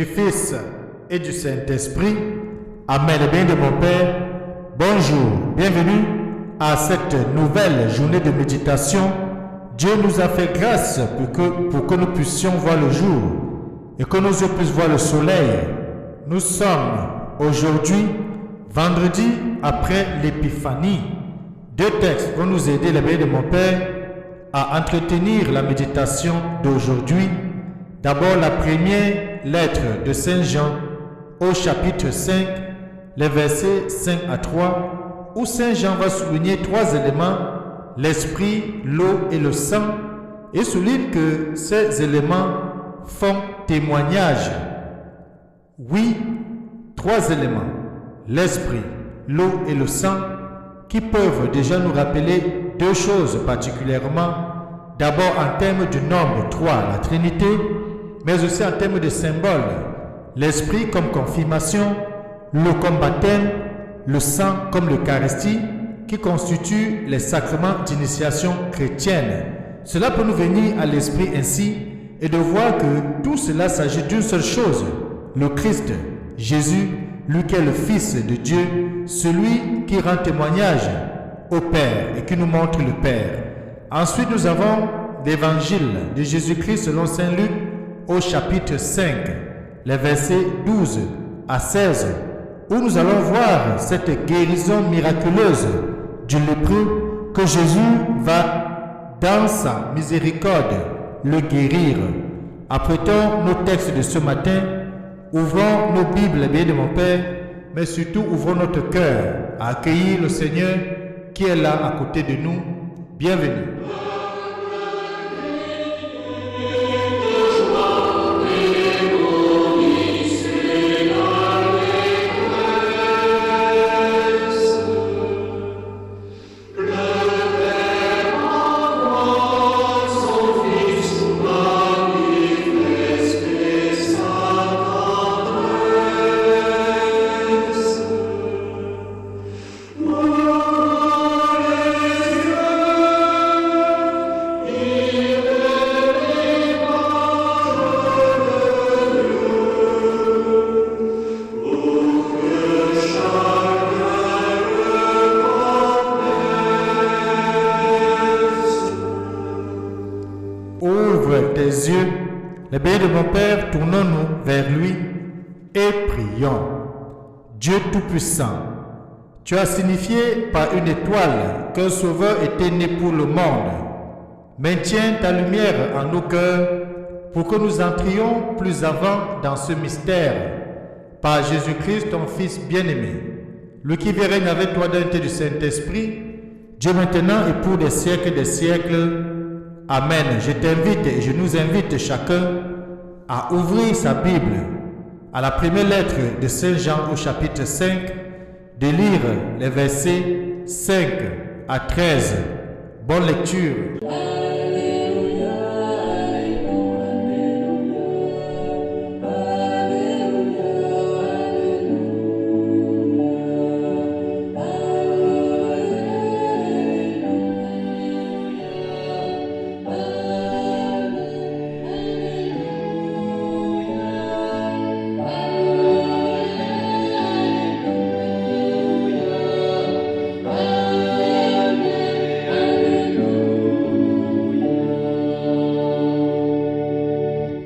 du Fils et du Saint-Esprit. Amen. Le bien de mon Père, bonjour, bienvenue à cette nouvelle journée de méditation. Dieu nous a fait grâce pour que nous puissions voir le jour et que nos yeux puissent voir le soleil. Nous sommes aujourd'hui, vendredi après l'Épiphanie. Deux textes vont nous aider, le bien de mon Père, à entretenir la méditation d'aujourd'hui. D'abord, la première lettre de Saint Jean au chapitre 5, les versets 5 à 3, où Saint Jean va souligner trois éléments, l'esprit, l'eau et le sang, et souligne que ces éléments font témoignage. Oui, trois éléments, l'esprit, l'eau et le sang, qui peuvent déjà nous rappeler deux choses particulièrement. D'abord en termes du nombre 3, la Trinité, mais aussi en termes de symboles. L'esprit comme confirmation, l'eau comme baptême, le sang comme l'Eucharistie, qui constituent les sacrements d'initiation chrétienne. Cela peut nous venir à l'esprit ainsi et de voir que tout cela s'agit d'une seule chose, le Christ, Jésus, lui qui est le Fils de Dieu, celui qui rend témoignage au Père et qui nous montre le Père. Ensuite, nous avons l'évangile de Jésus-Christ selon Saint Luc au chapitre 5, les versets 12 à 16, où nous allons voir cette guérison miraculeuse du lépreux que Jésus va, dans sa miséricorde, le guérir. Apprêtons nos textes de ce matin. Ouvrons nos Bibles, bien de mon Père, mais surtout ouvrons notre cœur à accueillir le Seigneur qui est là à côté de nous. Bienvenue. Tes yeux, les bénis de mon Père, tournons-nous vers lui et prions. Dieu Tout-Puissant, tu as signifié par une étoile qu'un Sauveur était né pour le monde. Maintiens ta lumière en nos cœurs pour que nous entrions plus avant dans ce mystère. Par Jésus-Christ, ton Fils bien-aimé, lui qui vit règne avec toi dans l'unité du Saint-Esprit, Dieu maintenant et pour des siècles des siècles. Amen. Je t'invite et je nous invite chacun à ouvrir sa Bible à la première lettre de Saint Jean au chapitre 5, de lire les versets 5 à 13. Bonne lecture.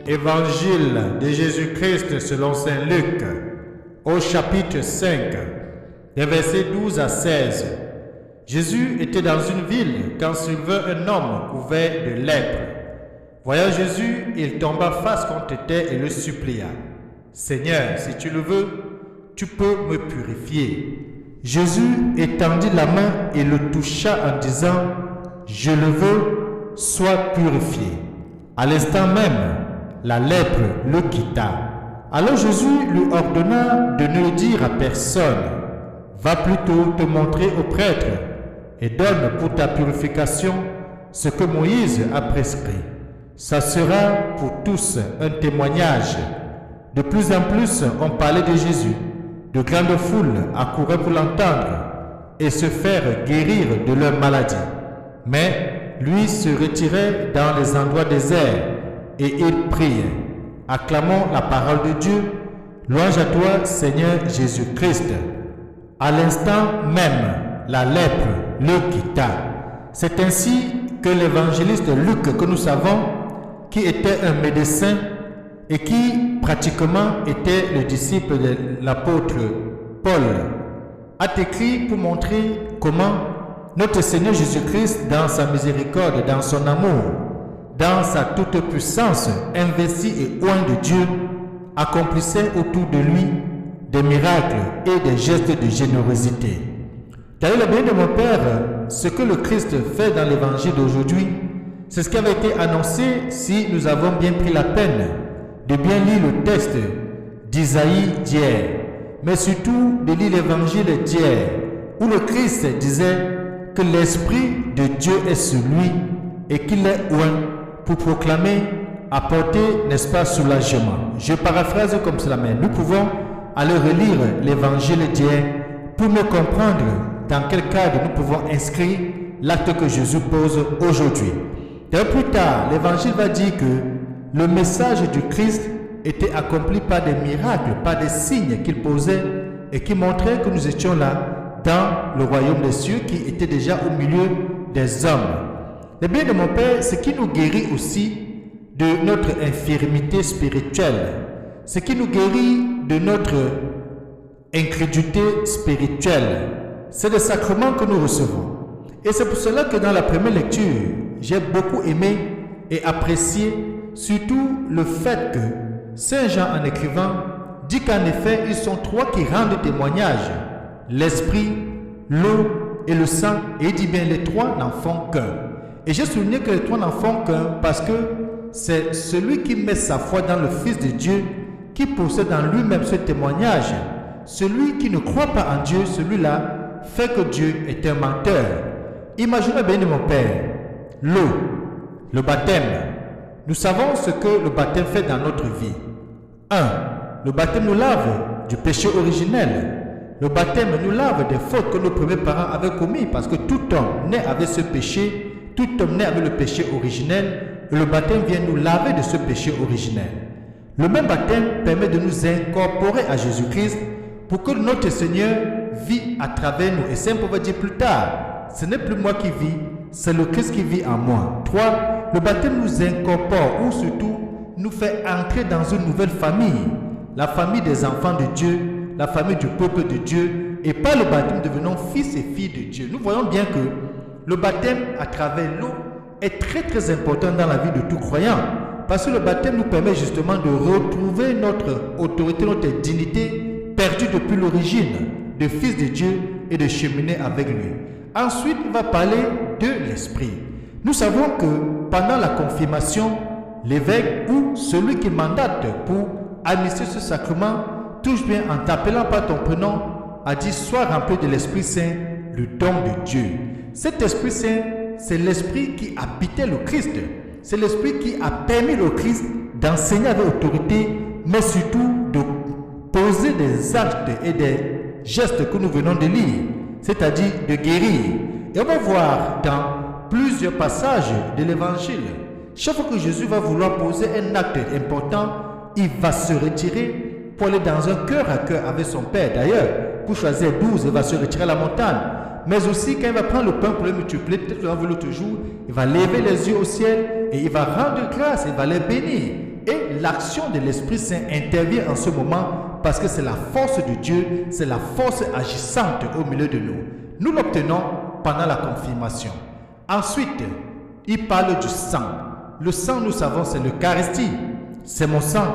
Évangile de Jésus-Christ selon Saint Luc, au chapitre 5, des versets 12 à 16. Jésus était dans une ville quand survint un homme couvert de lèpre. Voyant Jésus, il tomba face contre terre et le supplia. « Seigneur, si tu le veux, tu peux me purifier. » Jésus étendit la main et le toucha en disant « Je le veux, sois purifié. » À l'instant même, la lèpre le quitta. Alors Jésus lui ordonna de ne le dire à personne. Va plutôt te montrer au prêtre et donne pour ta purification ce que Moïse a prescrit. Ça sera pour tous un témoignage. De plus en plus, on parlait de Jésus. De grandes foules accouraient pour l'entendre et se faire guérir de leur maladie. Mais lui se retirait dans les endroits déserts et il priait. Acclamons la parole de Dieu. Louange à toi, Seigneur Jésus-Christ. À l'instant même, la lèpre le quitta. C'est ainsi que l'évangéliste Luc, que nous savons, qui était un médecin et qui pratiquement était le disciple de l'apôtre Paul, a écrit pour montrer comment notre Seigneur Jésus-Christ, dans sa miséricorde, dans son amour, dans sa toute-puissance, investi et oint de Dieu, accomplissait autour de lui des miracles et des gestes de générosité. Car le bien de mon Père, ce que le Christ fait dans l'évangile d'aujourd'hui, c'est ce qui avait été annoncé si nous avons bien pris la peine de bien lire le texte d'Isaïe d'hier, mais surtout de lire l'évangile d'hier, où le Christ disait que l'Esprit de Dieu est sur lui et qu'il est oint pour proclamer, apporter, n'est-ce pas, soulagement. Je paraphrase comme cela, mais nous pouvons aller relire l'évangile d'hier pour mieux comprendre dans quel cadre nous pouvons inscrire l'acte que Jésus pose aujourd'hui. Plus tard, l'évangile va dire que le message du Christ était accompli par des miracles, par des signes qu'il posait et qui montraient que nous étions là dans le royaume des cieux, qui était déjà au milieu des hommes. Le bien de mon Père, ce qui nous guérit aussi de notre infirmité spirituelle, ce qui nous guérit de notre incrédulité spirituelle, c'est le sacrement que nous recevons. Et c'est pour cela que dans la première lecture, j'ai beaucoup aimé et apprécié surtout le fait que Saint Jean, en écrivant, dit qu'en effet, ils sont trois qui rendent témoignage: l'esprit, l'eau et le sang. Et il dit bien, les trois n'en font qu'un. Et j'ai souligné que les trois n'en font qu'un parce que c'est celui qui met sa foi dans le Fils de Dieu qui possède en lui-même ce témoignage. Celui qui ne croit pas en Dieu, celui-là fait que Dieu est un menteur. Imaginez bien, mon Père, l'eau, le baptême. Nous savons ce que le baptême fait dans notre vie. 1. Le baptême nous lave du péché originel. Le baptême nous lave des fautes que nos premiers parents avaient commises, parce que tout homme naît avec ce péché, tout homme naît avec le péché originel, et le baptême vient nous laver de ce péché originel. Le même baptême permet de nous incorporer à Jésus-Christ pour que notre Seigneur vit à travers nous. Et Saint Paul va dire plus tard, ce n'est plus moi qui vis, c'est le Christ qui vit en moi. 3. Le baptême nous incorpore, ou surtout nous fait entrer dans une nouvelle famille, la famille des enfants de Dieu, la famille du peuple de Dieu, et par le baptême devenons fils et filles de Dieu. Nous voyons bien que le baptême à travers l'eau est très important dans la vie de tout croyant, parce que le baptême nous permet justement de retrouver notre autorité, notre dignité perdue depuis l'origine de fils de Dieu et de cheminer avec lui. Ensuite, on va parler de l'esprit. Nous savons que pendant la confirmation, l'évêque ou celui qui mandate pour administrer ce sacrement touche bien en t'appelant par ton prénom, a dit: sois rempli de l'Esprit Saint, le don de Dieu. Cet Esprit Saint, c'est l'Esprit qui habitait le Christ. C'est l'Esprit qui a permis au Christ d'enseigner avec autorité, mais surtout de poser des actes et des gestes que nous venons de lire, c'est-à-dire de guérir. Et on va voir dans plusieurs passages de l'Évangile, chaque fois que Jésus va vouloir poser un acte important, il va se retirer pour aller dans un cœur à cœur avec son Père. D'ailleurs, pour choisir 12, il va se retirer à la montagne. Mais aussi, quand il va prendre le pain pour le multiplier, peut-être qu'on va voir l'autre jour, il va lever les yeux au ciel et il va rendre grâce, il va les bénir. Et l'action de l'Esprit Saint intervient en ce moment parce que c'est la force de Dieu, c'est la force agissante au milieu de nous. Nous l'obtenons pendant la confirmation. Ensuite, il parle du sang. Le sang, nous savons, c'est l'Eucharistie. C'est mon sang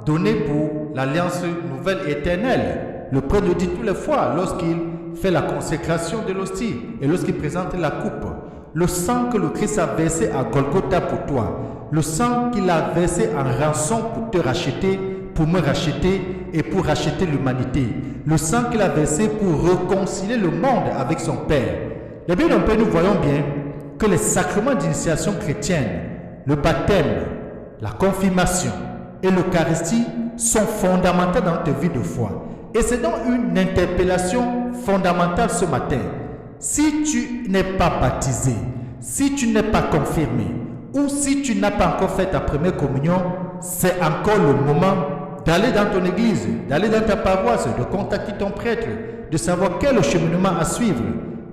donné pour l'alliance nouvelle et éternelle. Le prêtre le dit toutes les fois lorsqu'il fait la consécration de l'hostie et lorsqu'il présente la coupe. Le sang que le Christ a versé à Golgotha pour toi, le sang qu'il a versé en rançon pour te racheter, pour me racheter et pour racheter l'humanité. Le sang qu'il a versé pour réconcilier le monde avec son Père. Et bien, nous voyons bien que les sacrements d'initiation chrétienne, le baptême, la confirmation et l'Eucharistie sont fondamentaux dans ta vie de foi. Et c'est donc une interpellation fondamentale ce matin. Si tu n'es pas baptisé, si tu n'es pas confirmé, ou si tu n'as pas encore fait ta première communion, c'est encore le moment d'aller dans ton église, d'aller dans ta paroisse, de contacter ton prêtre, de savoir quel est le cheminement à suivre.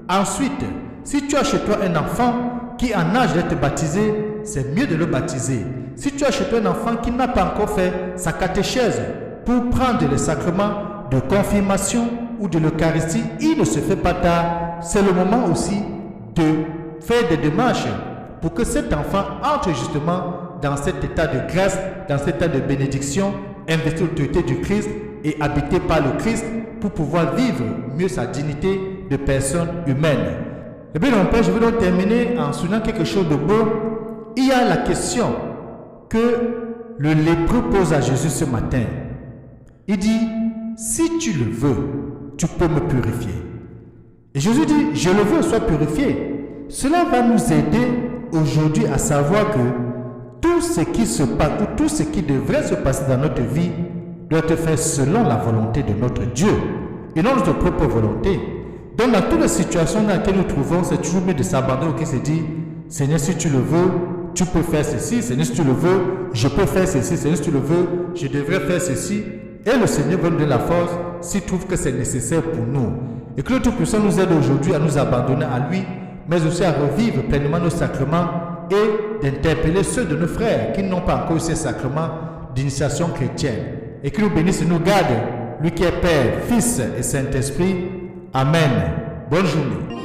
Ensuite, si tu as chez toi un enfant qui est en âge d'être baptisé, c'est mieux de le baptiser. Si tu as chez toi un enfant qui n'a pas encore fait sa catéchèse pour prendre les sacrements de confirmation ou de l'Eucharistie, il ne se fait pas tard. C'est le moment aussi de faire des démarches pour que cet enfant entre justement dans cet état de grâce, dans cet état de bénédiction, investi l'autorité du Christ et habité par le Christ pour pouvoir vivre mieux sa dignité de personne humaine. Et bien, mon Père, je veux donc terminer en soulignant quelque chose de beau. Il y a la question que le lépreux pose à Jésus ce matin. Il dit, si tu le veux, tu peux me purifier. Et Jésus dit, je le veux, sois purifié. Cela va nous aider aujourd'hui à savoir que tout ce qui se passe ou tout ce qui devrait se passer dans notre vie doit être fait selon la volonté de notre Dieu et non notre propre volonté. Donc dans toutes les situations dans lesquelles nous trouvons, c'est toujours mieux de s'abandonner au Christ et dire, Seigneur, si tu le veux, tu peux faire ceci. Seigneur, si tu le veux, je peux faire ceci. Seigneur, si tu le veux, je devrais faire ceci. Et le Seigneur va nous donner la force s'il trouve que c'est nécessaire pour nous. Et que le Tout-Puissant nous aide aujourd'hui à nous abandonner à lui, mais aussi à revivre pleinement nos sacrements et d'interpeller ceux de nos frères qui n'ont pas encore eu ces sacrements d'initiation chrétienne. Et qu'il nous bénisse et nous garde, lui qui est Père, Fils et Saint-Esprit. Amen. Bonne journée.